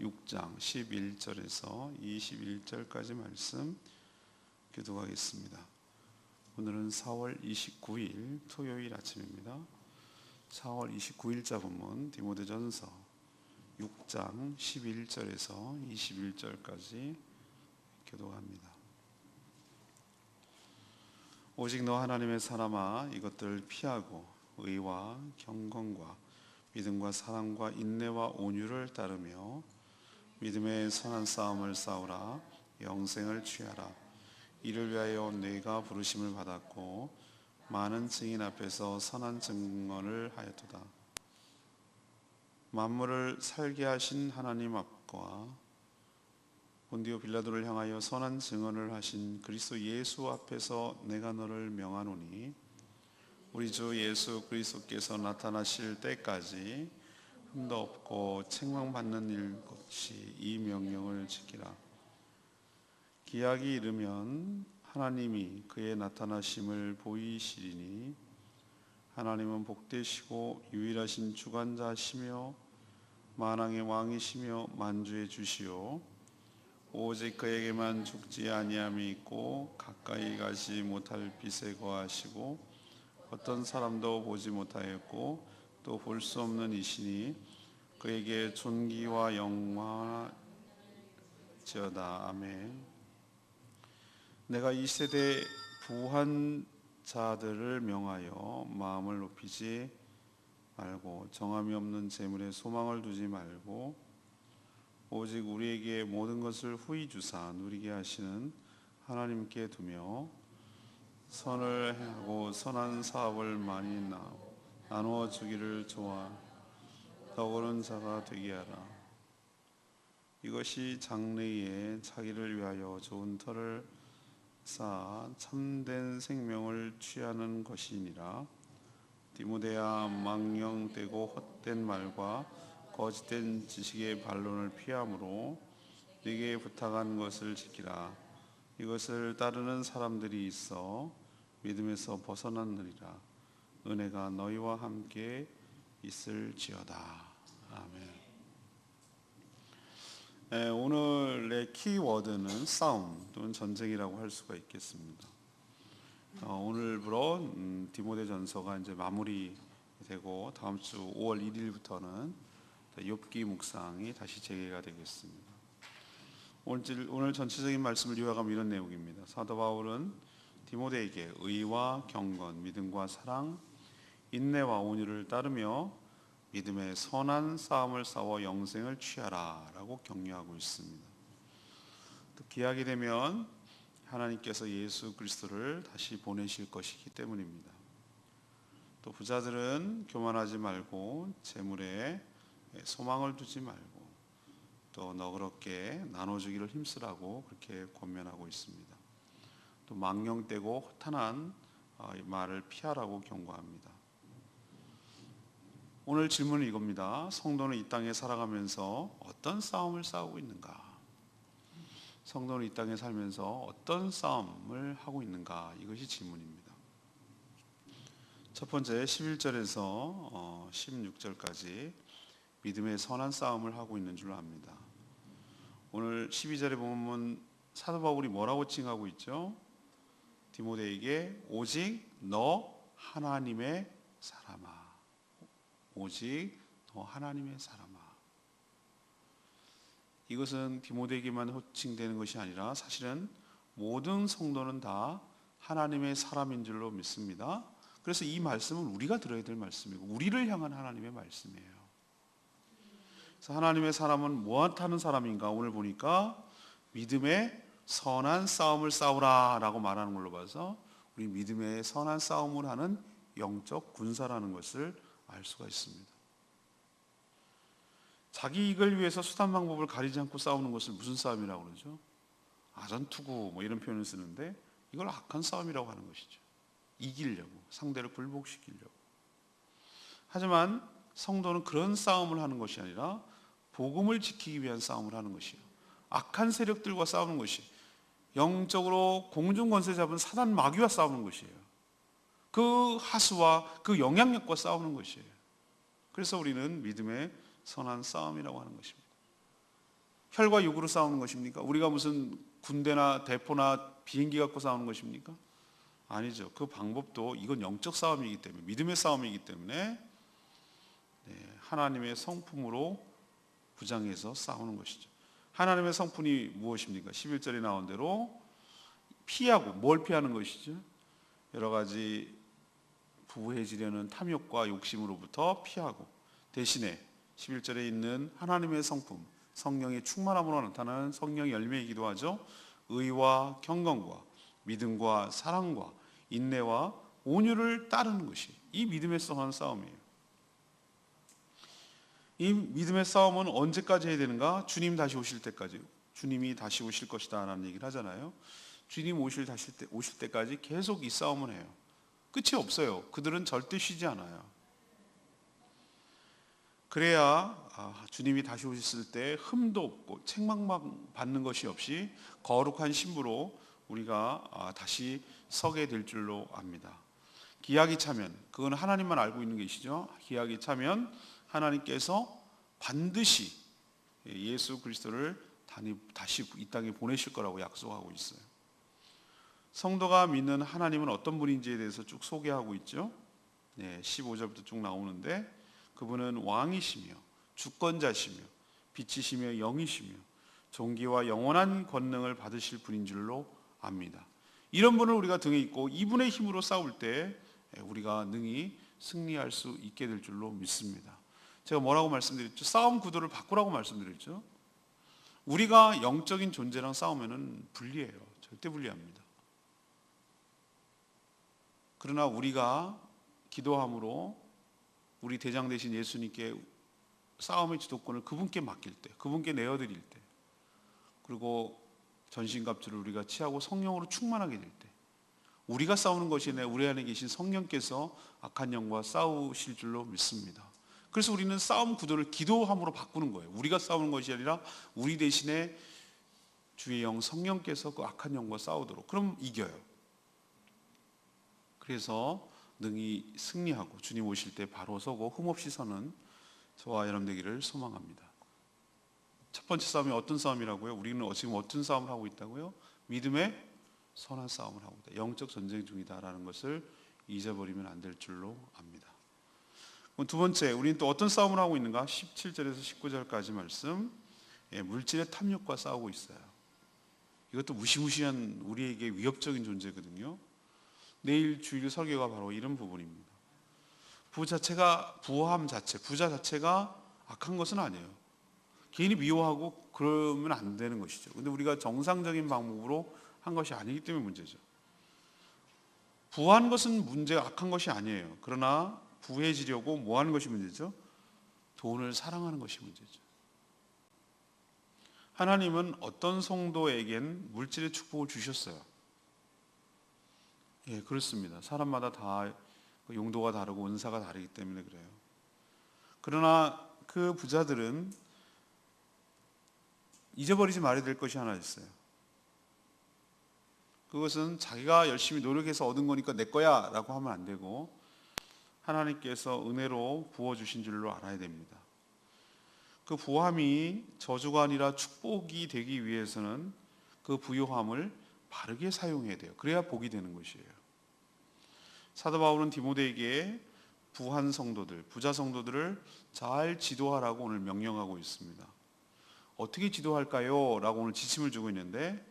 6장 11절에서 21절까지 말씀 교독하겠습니다. 오늘은 4월 29일 토요일 아침입니다. 4월 29일자 본문 디모데전서 6장 11절에서 21절까지 교독합니다. 오직 너 하나님의 사람아, 이것들을 피하고 의와 경건과 믿음과 사랑과 인내와 온유를 따르며 믿음의 선한 싸움을 싸우라. 영생을 취하라. 이를 위하여 네가 부르심을 받았고 많은 증인 앞에서 선한 증언을 하였도다. 만물을 살게 하신 하나님 앞과 본디오 빌라도를 향하여 선한 증언을 하신 그리스도 예수 앞에서 내가 너를 명하노니 우리 주 예수 그리스도께서 나타나실 때까지 흠도 없고 책망받는 일 없이 이 명령을 지키라. 기약이 이르면 하나님이 그의 나타나심을 보이시리니 하나님은 복되시고 유일하신 주관자시며 만왕의 왕이시며 만주의 주시오. 오직 그에게만 죽지 아니함이 있고 가까이 가지 못할 빛에 거하시고 어떤 사람도 보지 못하였고 또 볼 수 없는 이시니 그에게 존귀와 영광 지어다. 아멘. 내가 이 세대 부한 자들을 명하여 마음을 높이지 말고 정함이 없는 재물에 소망을 두지 말고 오직 우리에게 모든 것을 후히 주사 누리게 하시는 하나님께 두며 선을 행하고 선한 사업을 많이 나누어 주기를 좋아 더오른 자가 되게 하라. 이것이 장래에 자기를 위하여 좋은 터를 쌓아 참된 생명을 취하는 것이니라. 디모데야, 망령되고 헛된 말과 거짓된 지식의 반론을 피함으로 네게 부탁한 것을 지키라. 이것을 따르는 사람들이 있어 믿음에서 벗어났느니라. 은혜가 너희와 함께 있을지어다. 아멘. 오늘의 키워드는 싸움 또는 전쟁이라고 할 수가 있겠습니다. 오늘부로 디모데전서가 이제 마무리되고 다음 주 5월 1일부터는 욥기 묵상이 다시 재개가 되겠습니다. 오늘 전체적인 말씀을 요약하면 이런 내용입니다. 사도 바울은 디모데에게 의와 경건, 믿음과 사랑, 인내와 온유를 따르며 믿음의 선한 싸움을 싸워 영생을 취하라 라고 격려하고 있습니다. 또 기약이 되면 하나님께서 예수 그리스도를 다시 보내실 것이기 때문입니다. 또 부자들은 교만하지 말고 재물에 소망을 두지 말고 또 너그럽게 나눠주기를 힘쓰라고 그렇게 권면하고 있습니다. 또 망령되고 허탄한 말을 피하라고 경고합니다. 오늘 질문은 이겁니다. 성도는 이 땅에 살아가면서 어떤 싸움을 싸우고 있는가? 성도는 이 땅에 살면서 어떤 싸움을 하고 있는가? 이것이 질문입니다. 첫 번째 11절에서 16절까지 믿음의 선한 싸움을 하고 있는 줄로 압니다. 오늘 12절에 보면 사도 바울이 뭐라고 칭하고 있죠? 디모데에게 오직 너 하나님의 사람아. 오직 너 하나님의 사람아. 이것은 디모데에게만 호칭되는 것이 아니라 사실은 모든 성도는 다 하나님의 사람인 줄로 믿습니다. 그래서 이 말씀은 우리가 들어야 될 말씀이고 우리를 향한 하나님의 말씀이에요. 그래서 하나님의 사람은 무엇하는 사람인가? 오늘 보니까 믿음의 선한 싸움을 싸우라 라고 말하는 걸로 봐서 우리 믿음의 선한 싸움을 하는 영적 군사라는 것을 알 수가 있습니다. 자기 이익을 위해서 수단 방법을 가리지 않고 싸우는 것을 무슨 싸움이라고 그러죠? 아전투구 뭐 이런 표현을 쓰는데 이걸 악한 싸움이라고 하는 것이죠. 이기려고, 상대를 굴복시키려고. 하지만 성도는 그런 싸움을 하는 것이 아니라 복음을 지키기 위한 싸움을 하는 것이에요. 악한 세력들과 싸우는 것이 영적으로 공중권세 잡은 사단 마귀와 싸우는 것이에요. 그 하수와 그 영향력과 싸우는 것이에요. 그래서 우리는 믿음의 선한 싸움이라고 하는 것입니다. 혈과 육으로 싸우는 것입니까? 우리가 무슨 군대나 대포나 비행기 갖고 싸우는 것입니까? 아니죠. 그 방법도 이건 영적 싸움이기 때문에, 믿음의 싸움이기 때문에 하나님의 성품으로 부장해서 싸우는 것이죠. 하나님의 성품이 무엇입니까? 11절에 나온 대로 피하고, 뭘 피하는 것이죠? 여러 가지 부해지려는 탐욕과 욕심으로부터 피하고, 대신에 11절에 있는 하나님의 성품, 성령의 충만함으로 나타나는 성령의 열매이기도 하죠. 의와 경건과 믿음과 사랑과 인내와 온유를 따르는 것이 이 믿음에서 하는 싸움이에요. 이 믿음의 싸움은 언제까지 해야 되는가? 주님 다시 오실 때까지. 주님이 다시 오실 것이다 라는 얘기를 하잖아요. 주님 오실 때까지 계속 이 싸움을 해요. 끝이 없어요. 그들은 절대 쉬지 않아요. 그래야 주님이 다시 오셨을 때 흠도 없고 책망만 받는 것이 없이 거룩한 신부로 우리가 다시 서게 될 줄로 압니다. 기약이 차면, 그건 하나님만 알고 있는 것이죠. 기약이 차면 하나님께서 반드시 예수 그리스도를 다시 이 땅에 보내실 거라고 약속하고 있어요. 성도가 믿는 하나님은 어떤 분인지에 대해서 쭉 소개하고 있죠. 15절부터 쭉 나오는데, 그분은 왕이시며 주권자시며 빛이시며 영이시며 존귀와 영원한 권능을 받으실 분인 줄로 압니다. 이런 분을 우리가 등에 있고 이분의 힘으로 싸울 때 우리가 능히 승리할 수 있게 될 줄로 믿습니다. 제가 뭐라고 말씀드렸죠? 싸움 구도를 바꾸라고 말씀드렸죠. 우리가 영적인 존재랑 싸우면은 불리해요. 절대 불리합니다. 그러나 우리가 기도함으로 우리 대장 되신 예수님께 싸움의 주도권을 그분께 맡길 때, 그분께 내어드릴 때, 그리고 전신갑주를 우리가 취하고 성령으로 충만하게 될 때, 우리가 싸우는 것이 아니라 우리 안에 계신 성령께서 악한 영과 싸우실 줄로 믿습니다. 그래서 우리는 싸움 구도를 기도함으로 바꾸는 거예요. 우리가 싸우는 것이 아니라 우리 대신에 주의 영 성령께서 그 악한 영과 싸우도록, 그럼 이겨요. 그래서 능히 승리하고 주님 오실 때 바로 서고 흠없이 서는 저와 여러분 되기를 소망합니다. 첫 번째 싸움이 어떤 싸움이라고요? 우리는 지금 어떤 싸움을 하고 있다고요? 믿음의 선한 싸움을 하고 있다. 영적 전쟁 중이다라는 것을 잊어버리면 안 될 줄로 압니다. 그럼 두 번째, 우리는 또 어떤 싸움을 하고 있는가? 17절에서 19절까지 말씀, 물질의 탐욕과 싸우고 있어요. 이것도 무시무시한 우리에게 위협적인 존재거든요. 내일 주일 설교가 바로 이런 부분입니다. 부자 자체가 악한 것은 아니에요. 개인이 미워하고 그러면 안 되는 것이죠. 근데 우리가 정상적인 방법으로 한 것이 아니기 때문에 문제죠. 부한 것은 문제가 악한 것이 아니에요. 그러나 부해지려고 뭐 하는 것이 문제죠? 돈을 사랑하는 것이 문제죠. 하나님은 어떤 성도에겐 물질의 축복을 주셨어요. 그렇습니다. 사람마다 다 용도가 다르고 은사가 다르기 때문에 그래요. 그러나 그 부자들은 잊어버리지 말아야 될 것이 하나 있어요. 그것은 자기가 열심히 노력해서 얻은 거니까 내 거야 라고 하면 안 되고, 하나님께서 은혜로 부어주신 줄로 알아야 됩니다. 그 부함이 저주가 아니라 축복이 되기 위해서는 그 부요함을 바르게 사용해야 돼요. 그래야 복이 되는 것이에요. 사도 바울은 디모데에게 부한 성도들, 부자 성도들을 잘 지도하라고 오늘 명령하고 있습니다. 어떻게 지도할까요? 라고 오늘 지침을 주고 있는데,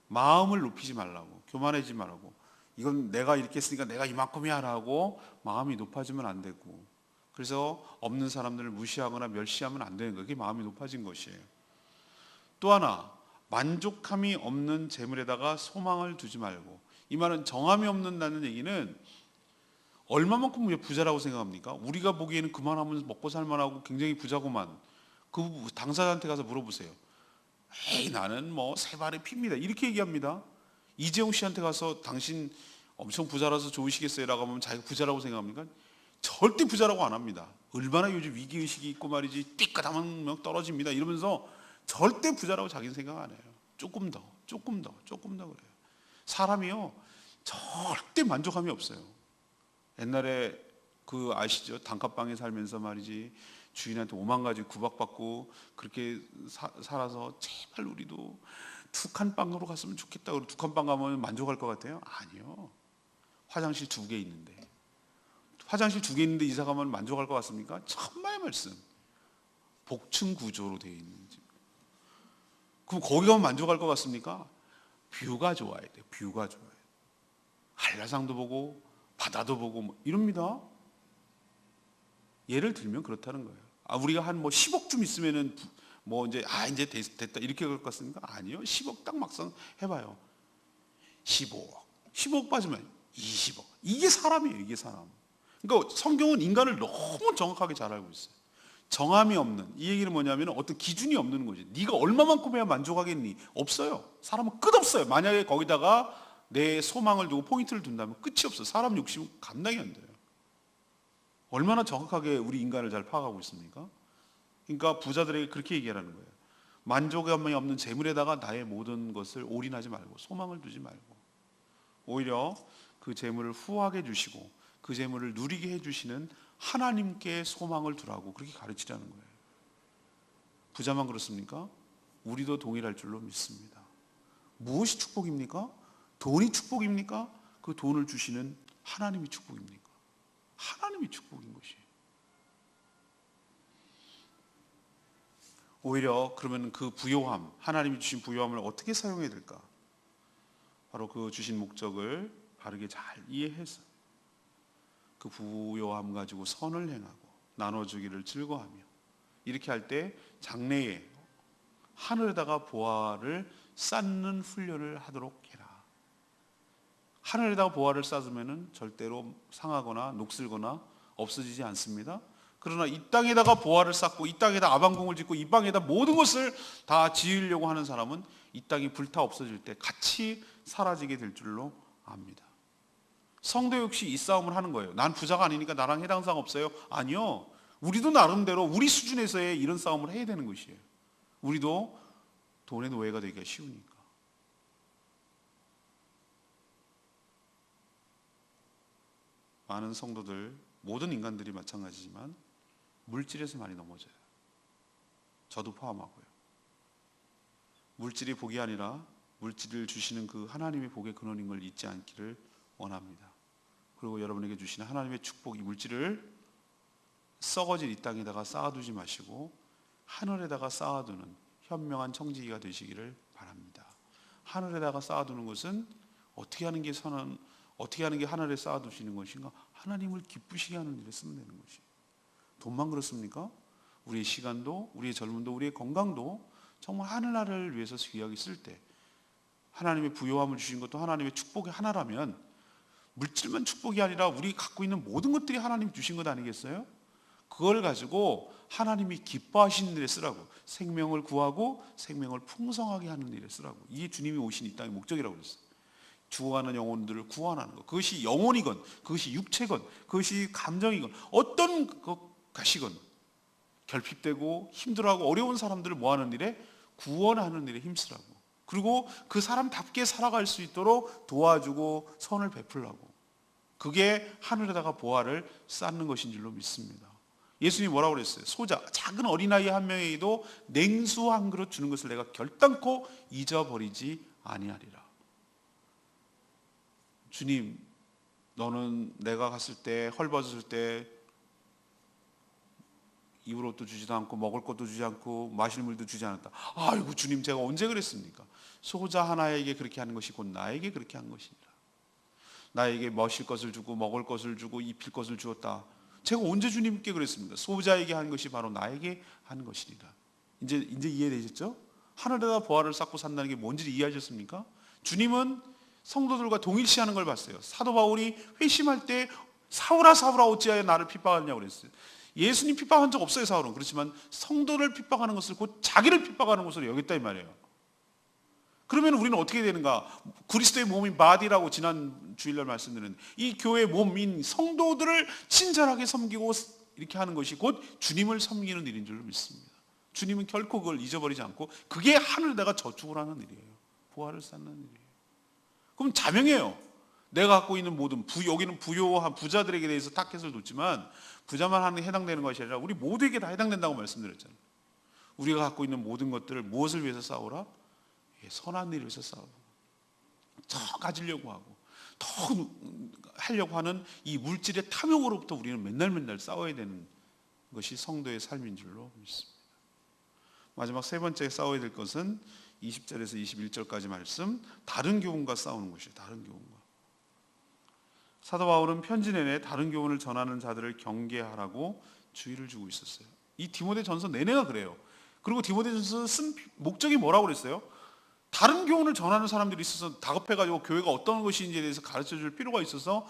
마음을 높이지 말라고, 교만해지지 말라고, 이건 내가 이렇게 했으니까 내가 이만큼이야 라고 마음이 높아지면 안 되고, 그래서 없는 사람들을 무시하거나 멸시하면 안 되는 거예요. 그게 마음이 높아진 것이에요. 또 하나, 만족함이 없는 재물에다가 소망을 두지 말고, 이 말은 정함이 없는다는 얘기는 얼마만큼 부자라고 생각합니까? 우리가 보기에는 그만하면 먹고 살만하고 굉장히 부자고만, 그 당사자한테 가서 물어보세요. 에이, 나는 뭐 세 발의 피입니다 이렇게 얘기합니다. 이재용 씨한테 가서 당신 엄청 부자라서 좋으시겠어요? 라고 하면 자기가 부자라고 생각합니까? 절대 부자라고 안 합니다. 얼마나 요즘 위기의식이 있고 말이지, 띠까다만 명 떨어집니다 이러면서 절대 부자라고 자기는 생각 안 해요. 조금 더 그래요. 사람이요 절대 만족함이 없어요. 옛날에 그 아시죠? 단칸방에 살면서 말이지, 주인한테 오만 가지 구박받고 그렇게 살아서 제발 우리도 2칸 방으로 갔으면 좋겠다. 그리고 2칸 방 가면 만족할 것 같아요? 아니요. 화장실 2개 있는데 이사 가면 만족할 것 같습니까? 천만의 말씀. 복층 구조로 되어 있는 집. 그럼 거기 가면 만족할 것 같습니까? 뷰가 좋아야 돼요. 뷰가 좋아야 돼요. 한라산도 보고 바다도 보고 뭐 이럽니다. 예를 들면 그렇다는 거예요. 우리가 한 10억쯤 있으면은 이제 됐다 이렇게 그럴 것 같습니까? 아니요. 10억 딱 막상 해봐요. 15억 빠지면 20억. 이게 사람이에요. 이게 사람. 그러니까 성경은 인간을 너무 정확하게 잘 알고 있어요. 정함이 없는, 이 얘기는 뭐냐면 어떤 기준이 없는 거지. 네가 얼마만큼 해야 만족하겠니? 없어요. 사람은 끝없어요. 만약에 거기다가 내 소망을 두고 포인트를 둔다면 끝이 없어요. 사람 욕심은 감당이 안 돼요. 얼마나 정확하게 우리 인간을 잘 파악하고 있습니까? 그러니까 부자들에게 그렇게 얘기하라는 거예요. 만족감이 없는 재물에다가 나의 모든 것을 올인하지 말고 소망을 두지 말고 오히려 그 재물을 후하게 주시고 그 재물을 누리게 해주시는 하나님께 소망을 두라고 그렇게 가르치라는 거예요. 부자만 그렇습니까? 우리도 동일할 줄로 믿습니다. 무엇이 축복입니까? 돈이 축복입니까? 그 돈을 주시는 하나님이 축복입니까? 하나님이 축복인 것이에요. 오히려 그러면 그 부요함, 하나님이 주신 부요함을 어떻게 사용해야 될까? 바로 그 주신 목적을 바르게 잘 이해해서 그 부요함 가지고 선을 행하고 나눠주기를 즐거워하며 이렇게 할 때 장래에 하늘에다가 보화를 쌓는 훈련을 하도록 해라. 하늘에다가 보화를 쌓으면 절대로 상하거나 녹슬거나 없어지지 않습니다. 그러나 이 땅에다가 보화를 쌓고 이 땅에다 아방궁을 짓고 이 땅에다 모든 것을 다 지으려고 하는 사람은 이 땅이 불타 없어질 때 같이 사라지게 될 줄로 압니다. 성도 역시 이 싸움을 하는 거예요. 난 부자가 아니니까 나랑 해당 사항 없어요. 아니요. 우리도 나름대로 우리 수준에서의 이런 싸움을 해야 되는 것이에요. 우리도 돈의 노예가 되기가 쉬우니까. 많은 성도들, 모든 인간들이 마찬가지지만 물질에서 많이 넘어져요. 저도 포함하고요. 물질이 복이 아니라 물질을 주시는 그 하나님의 복의 근원인 걸 잊지 않기를 원합니다. 그리고 여러분에게 주시는 하나님의 축복, 이 물질을 썩어질 이 땅에다가 쌓아두지 마시고 하늘에다가 쌓아두는 현명한 청지기가 되시기를 바랍니다. 하늘에다가 쌓아두는 것은 어떻게 하는 게 하늘에 쌓아두시는 것인가? 하나님을 기쁘시게 하는 일에 쓰면 되는 것이에요. 돈만 그렇습니까? 우리의 시간도, 우리의 젊음도, 우리의 건강도 정말 하늘나라를 위해서 귀하게 쓸 때 하나님의 부요함을 주신 것도 하나님의 축복의 하나라면 물질만 축복이 아니라 우리 갖고 있는 모든 것들이 하나님이 주신 것 아니겠어요? 그걸 가지고 하나님이 기뻐하시는 일에 쓰라고. 생명을 구하고 생명을 풍성하게 하는 일에 쓰라고. 이게 주님이 오신 이 땅의 목적이라고 그랬어요. 죽어가는 영혼들을 구원하는 것. 그것이 영혼이건 그것이 육체건 그것이 감정이건 어떤 것이건 결핍되고 힘들어하고 어려운 사람들을 모아하는 일에 구원하는 일에 힘쓰라고. 그리고 그 사람답게 살아갈 수 있도록 도와주고 선을 베풀라고. 그게 하늘에다가 보화를 쌓는 것인 줄로 믿습니다. 예수님이 뭐라고 그랬어요? 소자, 작은 어린아이 한 명에게도 냉수 한 그릇 주는 것을 내가 결단코 잊어버리지 아니하리라. 주님, 너는 내가 갔을 때 헐벗었을 때 입을 옷도 주지도 않고 먹을 것도 주지 않고 마실 물도 주지 않았다. 아이고 주님, 제가 언제 그랬습니까? 소자 하나에게 그렇게 하는 것이 곧 나에게 그렇게 한 것이니라. 나에게 마실 것을 주고 먹을 것을 주고 입힐 것을 주었다. 제가 언제 주님께 그랬습니까? 소자에게 한 것이 바로 나에게 한 것이니라. 이제 이해되셨죠? 하늘에다 보화를 쌓고 산다는 게 뭔지 이해하셨습니까? 주님은 성도들과 동일시하는 걸 봤어요. 사도 바울이 회심할 때 사울아 사울아 어찌하여 나를 핍박하느냐고 그랬어요. 예수님 핍박한 적 없어요. 사울은. 그렇지만 성도를 핍박하는 것을 곧 자기를 핍박하는 것으로 여겼다 이 말이에요. 그러면 우리는 어떻게 되는가? 그리스도의 몸인 바디라고 지난 주일날 말씀드렸는데 이 교회의 몸인 성도들을 친절하게 섬기고 이렇게 하는 것이 곧 주님을 섬기는 일인 줄 믿습니다. 주님은 결코 그걸 잊어버리지 않고 그게 하늘에다가 저축을 하는 일이에요. 보화를 쌓는 일이에요. 그럼 자명해요. 내가 갖고 있는 모든 여기는 부요한 부자들에게 대해서 타켓을 뒀지만 부자만 하는 해당되는 것이 아니라 우리 모두에게 다 해당된다고 말씀드렸잖아요. 우리가 갖고 있는 모든 것들을 무엇을 위해서 싸우라? 선한 일을 위해서 싸우고 더 가지려고 하고 더 하려고 하는 이 물질의 탐욕으로부터 우리는 맨날 싸워야 되는 것이 성도의 삶인 줄로 믿습니다. 마지막 세 번째 싸워야 될 것은 20절에서 21절까지 말씀, 다른 교훈과 싸우는 것이에요. 다른 교훈과. 사도 바울은 편지 내내 다른 교훈을 전하는 자들을 경계하라고 주의를 주고 있었어요. 이 디모데전서 내내가 그래요. 그리고 디모데전서 쓴 목적이 뭐라고 그랬어요? 다른 교훈을 전하는 사람들이 있어서 다급해가지고 교회가 어떤 것인지에 대해서 가르쳐줄 필요가 있어서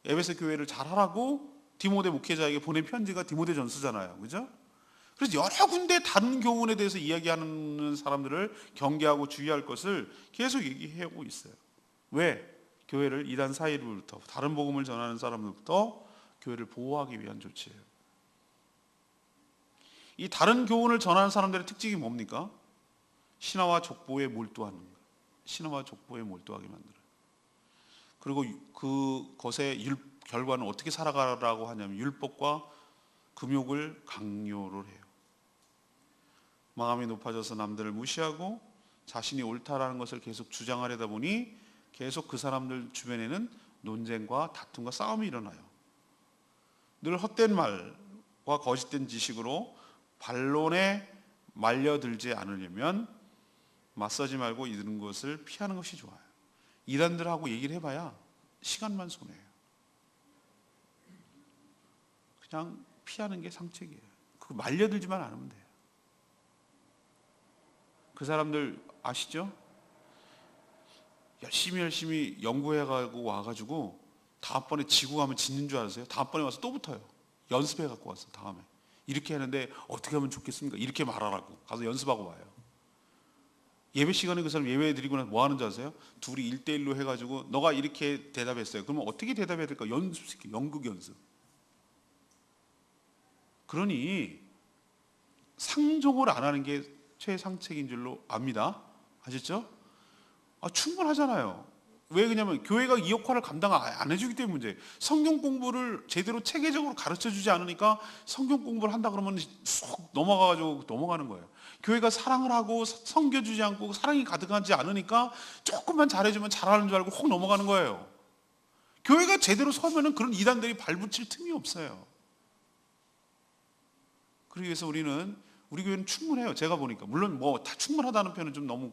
에베소 교회를 잘하라고 디모데 목회자에게 보낸 편지가 디모데전서잖아요. 그죠? 그래서 여러 군데 다른 교훈에 대해서 이야기하는 사람들을 경계하고 주의할 것을 계속 얘기하고 있어요. 왜? 교회를 이단 사이로부터 다른 복음을 전하는 사람들부터 교회를 보호하기 위한 조치예요. 이 다른 교훈을 전하는 사람들의 특징이 뭡니까? 신화와 족보에 몰두하는 거예요. 신화와 족보에 몰두하게 만들어요. 그리고 그것의 결과는 어떻게 살아가라고 하냐면 율법과 금욕을 강요를 해요. 마음이 높아져서 남들을 무시하고 자신이 옳다라는 것을 계속 주장하려다 보니 계속 그 사람들 주변에는 논쟁과 다툼과 싸움이 일어나요. 늘 헛된 말과 거짓된 지식으로 반론에 말려들지 않으려면 맞서지 말고 이런 것을 피하는 것이 좋아요. 이단들하고 얘기를 해봐야 시간만 손해예요. 그냥 피하는 게 상책이에요. 그거 말려들지만 않으면 돼요. 그 사람들 아시죠? 열심히 연구해가고 와가지고 다음번에 지고 가면 짓는 줄 아세요? 다음번에 와서 또 붙어요. 연습해갖고 와서 다음에 이렇게 하는데 어떻게 하면 좋겠습니까? 이렇게 말하라고 가서 연습하고 와요. 예배 시간에 그 사람 예배 드리고 나서 뭐 하는 줄 아세요? 둘이 1대1로 해가지고 너가 이렇게 대답했어요. 그러면 어떻게 대답해야 될까? 연습시켜. 연극 연습. 그러니 상종을 안 하는 게 최상책인 줄로 압니다. 아셨죠? 충분하잖아요. 왜 그러냐면 교회가 이 역할을 감당 안 해주기 때문에 문제예요. 성경 공부를 제대로 체계적으로 가르쳐주지 않으니까 성경 공부를 한다 그러면 쑥 넘어가가지고 넘어가는 거예요. 교회가 사랑을 하고 섬겨주지 않고 사랑이 가득하지 않으니까 조금만 잘해주면 잘하는 줄 알고 혹 넘어가는 거예요. 교회가 제대로 서면은 그런 이단들이 발붙일 틈이 없어요. 그러기 위해서 우리 교회는 충분해요. 제가 보니까 물론 뭐 다 충분하다는 표현은 좀 너무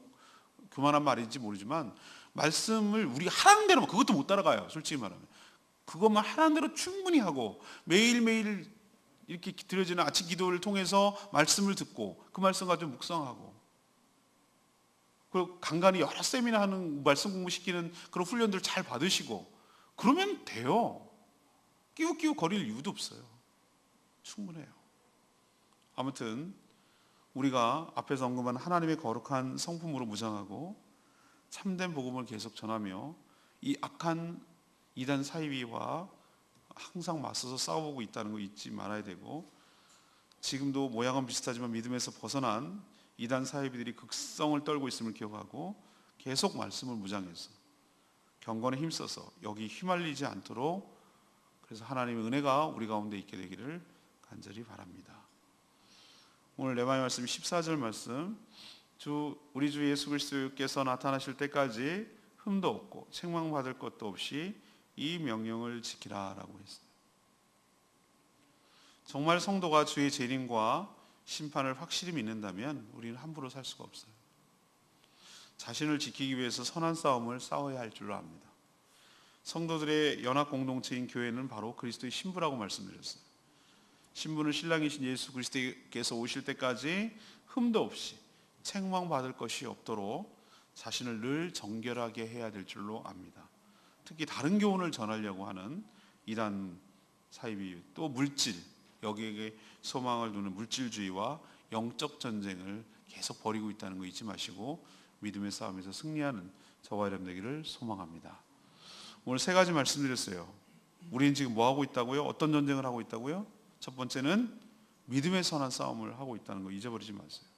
교만한 말인지 모르지만 말씀을 우리가 하라는 대로만 그것도 못 따라가요. 솔직히 말하면 그것만 하라는 대로 충분히 하고 매일매일 이렇게 드려지는 아침 기도를 통해서 말씀을 듣고 그 말씀 가지고 묵상하고 그리고 간간히 여러 세미나 하는 말씀 공부시키는 그런 훈련들을 잘 받으시고 그러면 돼요. 끼우끼우 거릴 이유도 없어요. 충분해요. 아무튼 우리가 앞에서 언급한 하나님의 거룩한 성품으로 무장하고 참된 복음을 계속 전하며 이 악한 이단 사이비와 항상 맞서서 싸워보고 있다는 거 잊지 말아야 되고 지금도 모양은 비슷하지만 믿음에서 벗어난 이단 사이비들이 극성을 떨고 있음을 기억하고 계속 말씀을 무장해서 경건에 힘써서 여기 휘말리지 않도록 그래서 하나님의 은혜가 우리 가운데 있게 되기를 간절히 바랍니다. 오늘 레바의 말씀 14절 말씀 우리 주 예수 그리스도께서 나타나실 때까지 흠도 없고 책망받을 것도 없이 이 명령을 지키라라고 했어요. 정말 성도가 주의 재림과 심판을 확실히 믿는다면 우리는 함부로 살 수가 없어요. 자신을 지키기 위해서 선한 싸움을 싸워야 할 줄로 압니다. 성도들의 연합 공동체인 교회는 바로 그리스도의 신부라고 말씀드렸어요. 신부는 신랑이신 예수 그리스도께서 오실 때까지 흠도 없이 책망받을 것이 없도록 자신을 늘 정결하게 해야 될 줄로 압니다. 특히 다른 교훈을 전하려고 하는 이단 사이비 또 물질 여기에 소망을 두는 물질주의와 영적 전쟁을 계속 벌이고 있다는 거 잊지 마시고 믿음의 싸움에서 승리하는 저와 여러분 되기를 소망합니다. 오늘 세 가지 말씀드렸어요. 우리는 지금 뭐 하고 있다고요? 어떤 전쟁을 하고 있다고요? 첫 번째는 믿음의 선한 싸움을 하고 있다는 거 잊어버리지 마세요.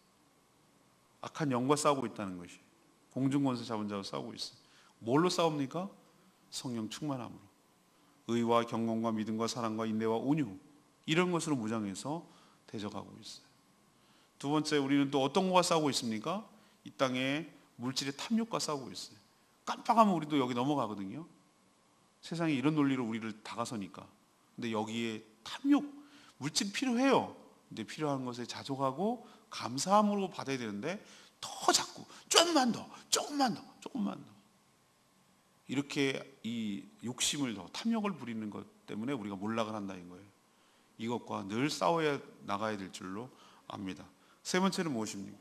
악한 영과 싸우고 있다는 것이 공중권세 잡은 자와 싸우고 있어요. 뭘로 싸웁니까? 성령 충만함으로 의와 경건과 믿음과 사랑과 인내와 온유 이런 것으로 무장해서 대적하고 있어요. 두 번째, 우리는 또 어떤 것과 싸우고 있습니까? 이 땅에 물질의 탐욕과 싸우고 있어요. 깜빡하면 우리도 여기 넘어가거든요. 세상에 이런 논리로 우리를 다가서니까. 근데 여기에 탐욕, 물질 필요해요. 근데 필요한 것에 자족하고 감사함으로 받아야 되는데 더 자꾸 조금만 더, 조금만 더, 조금만 더 이렇게 이 욕심을 더 탐욕을 부리는 것 때문에 우리가 몰락을 한다는 거예요. 이것과 늘 싸워야 나가야 될 줄로 압니다. 세 번째는 무엇입니까?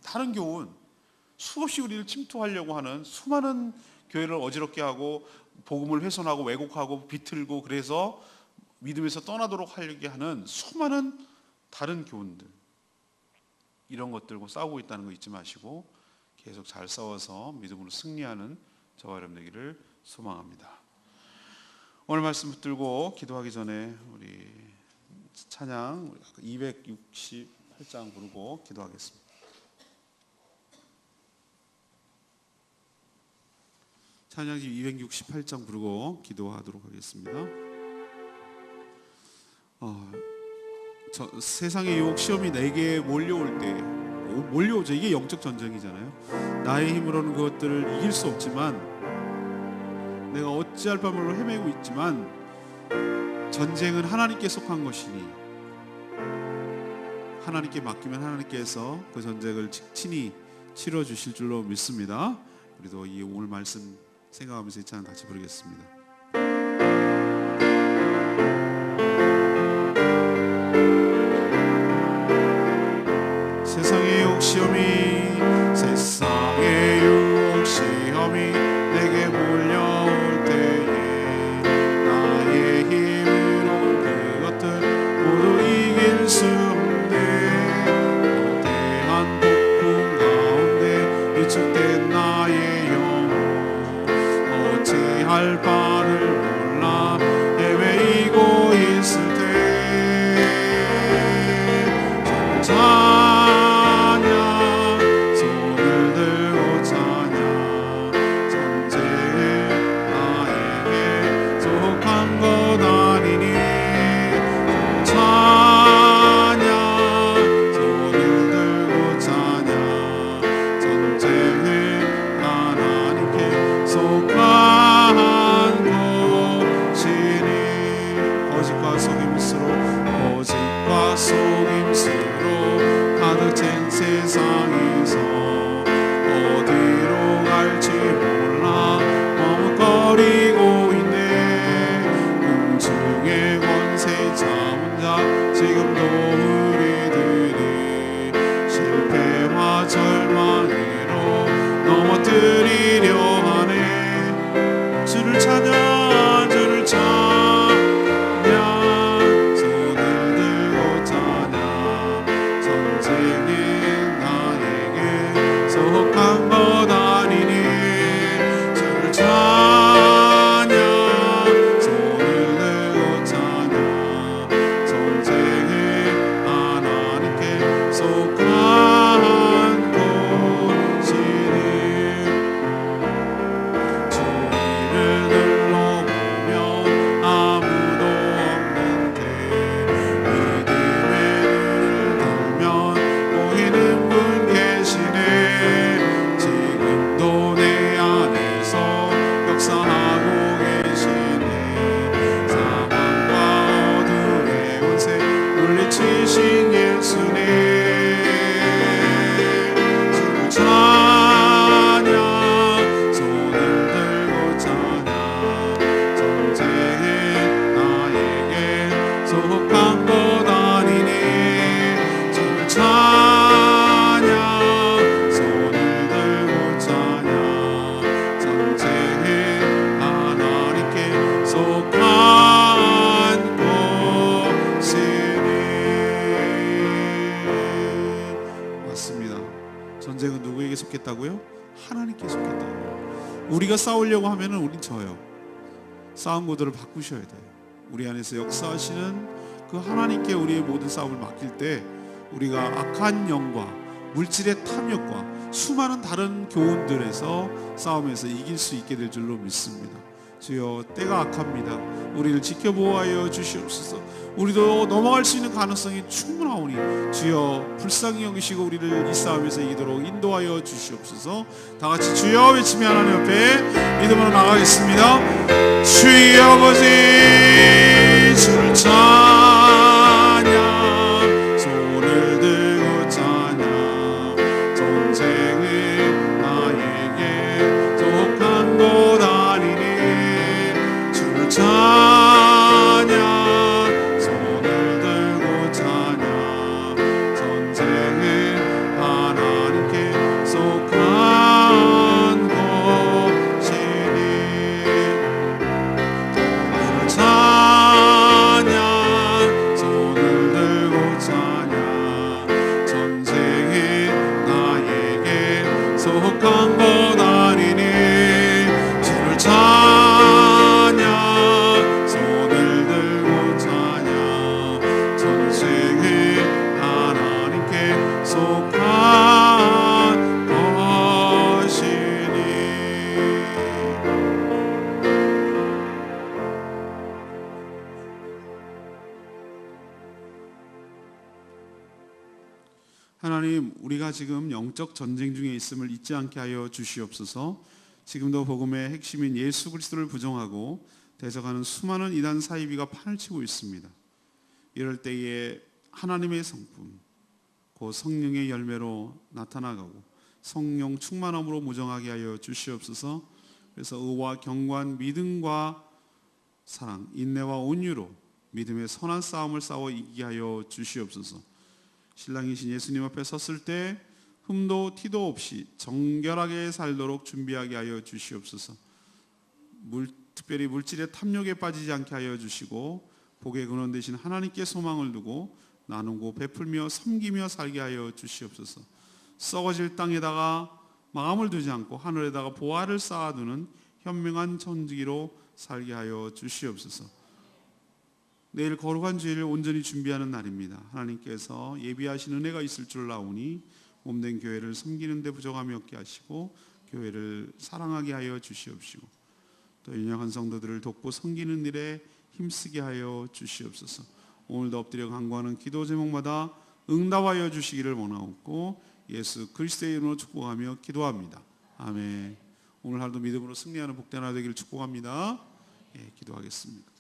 다른 교훈, 수없이 우리를 침투하려고 하는 수많은 교회를 어지럽게 하고 복음을 훼손하고 왜곡하고 비틀고 그래서 믿음에서 떠나도록 하려고 하는 수많은 다른 교훈들, 이런 것들과 싸우고 있다는 거 잊지 마시고 계속 잘 싸워서 믿음으로 승리하는 저와 여러분 되기를 소망합니다. 오늘 말씀 붙들고 기도하기 전에 우리 찬양 268장 부르고 기도하겠습니다. 찬양 268장 부르고 기도하도록 하겠습니다. 세상의 유혹 시험이 내게 몰려올 때 몰려오죠. 이게 영적 전쟁이잖아요. 나의 힘으로는 그것들을 이길 수 없지만 내가 어찌할 바 모르고 헤매고 있지만 전쟁은 하나님께 속한 것이니 하나님께 맡기면 하나님께서 그 전쟁을 친히 치러 주실 줄로 믿습니다. 우리도 이 오늘 말씀 생각하면서 이 찬양 같이 부르겠습니다. 세상의 유혹 시험이 내게 몰려올 때에 나의 힘으로 그것들 모두 이길 수 없네. 거대한 폭풍 가운데 위축된 나의 영혼 어찌할 바를 몰라 헤매이고 있을 때 속했다고요? 하나님께 속했다고요. 우리가 싸우려고 하면은 우린 져요. 싸움 구도를 바꾸셔야 돼요. 우리 안에서 역사하시는 그 하나님께 우리의 모든 싸움을 맡길 때 우리가 악한 영과 물질의 탐욕과 수많은 다른 교훈들에서 싸움에서 이길 수 있게 될 줄로 믿습니다. 주여, 때가 악합니다. 우리를 지켜보아여 주시옵소서. 우리도 넘어갈 수 있는 가능성이 충분하오니 주여 불쌍히 여기시고 우리를 이 싸움에서 이기도록 인도하여 주시옵소서. 다 같이 주여 외치며 하나님 앞에 믿음으로 나가겠습니다. 주의 아버지 주를 찬양, 손을 들고 찬양, 전쟁은 나에게 속한 것 아니니 주를 찬양, 손을 들고 찬양, 전쟁은 하나님께 속한 것이니 주를 찬양, 손을 들고 찬양, 전쟁은 나에게 속한 것 아니니 주를 찬양, 손을 들고 찬양, 전쟁은 하나님께 속한 것이니. 하나님, 우리가 지금 영적 전쟁 중에 있음을 잊지 않게 하여 주시옵소서. 지금도 복음의 핵심인 예수 그리스도를 부정하고 대적하는 수많은 이단 사이비가 판을 치고 있습니다. 이럴 때에 하나님의 성품, 곧 성령의 열매로 나타나가고 성령 충만함으로 무정하게 하여 주시옵소서. 그래서 의와 경관, 믿음과 사랑, 인내와 온유로 믿음의 선한 싸움을 싸워 이기게 하여 주시옵소서. 신랑이신 예수님 앞에 섰을 때 흠도 티도 없이 정결하게 살도록 준비하게 하여 주시옵소서. 특별히 물질의 탐욕에 빠지지 않게 하여 주시고 복의 근원 되신 하나님께 소망을 두고 나누고 베풀며 섬기며 살게 하여 주시옵소서. 썩어질 땅에다가 마음을 두지 않고 하늘에다가 보화를 쌓아두는 현명한 천지기로 살게 하여 주시옵소서. 내일 거룩한 주일을 온전히 준비하는 날입니다. 하나님께서 예비하신 은혜가 있을 줄 아오니 몸된 교회를 섬기는 데 부족함이 없게 하시고 교회를 사랑하게 하여 주시옵시고 또 연약한 성도들을 돕고 섬기는 일에 힘쓰게 하여 주시옵소서. 오늘도 엎드려 간구하는 기도 제목마다 응답하여 주시기를 원하옵고 예수 그리스도의 이름으로 축복하며 기도합니다. 아멘. 오늘 하루도 믿음으로 승리하는 복된 하루 되기를 축복합니다. 기도하겠습니다.